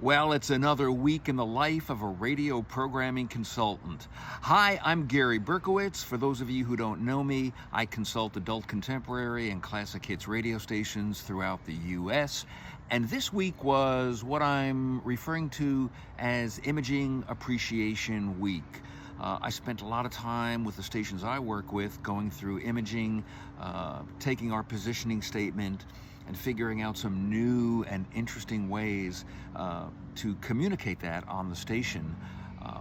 Well, it's another week in the life of a radio programming consultant. Hi, I'm Gary Berkowitz. For those of you who don't know me, I consult adult contemporary and classic hits radio stations throughout the U.S. And this week was what I'm referring to as Imaging Appreciation Week. I spent a lot of time with the stations I work with going through imaging, taking our positioning statement, and figuring out some new and interesting ways to communicate that on the station.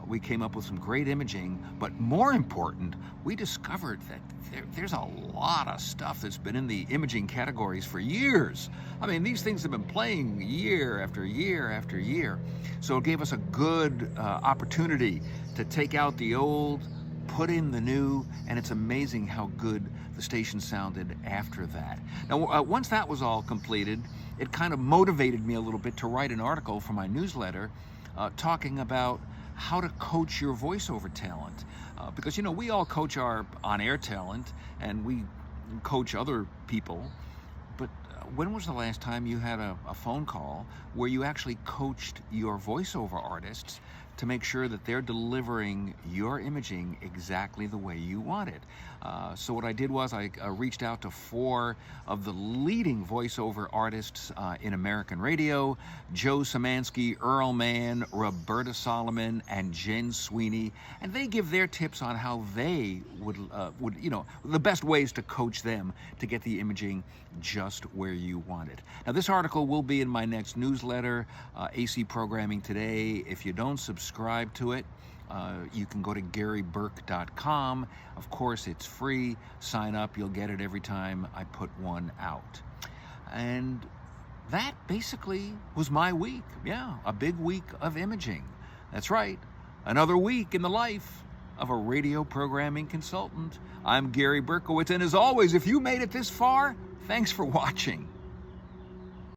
We came up with some great imaging, but more important, we discovered that there's a lot of stuff that's been in the imaging categories for years. I mean, these things have been playing year after year after year. So it gave us a good opportunity to take out the old, put in the new, and it's amazing how good the station sounded after that. Now, once that was all completed, it kind of motivated me a little bit to write an article for my newsletter talking about how to coach your voiceover talent. Because, you know, we all coach our on-air talent and we coach other people, but when was the last time you had a phone call where you actually coached your voiceover artists to make sure that they're delivering your imaging exactly the way you want it? So what I did was I reached out to 4 of the leading voiceover artists in American radio: Joe Szymanski, Earl Mann, Roberta Solomon, and Jen Sweeney, and they give their tips on how they would the best ways to coach them to get the imaging just where you want it. Now, this article will be in my next newsletter, AC Programming Today. If you don't subscribe to it, you can go to GaryBurke.com. Of course, it's free. Sign up. You'll get it every time I put one out. And that basically was my week. Yeah, a big week of imaging. That's right. Another week in the life of a radio programming consultant. I'm Gary Berkowitz, and as always, if you made it this far, thanks for watching.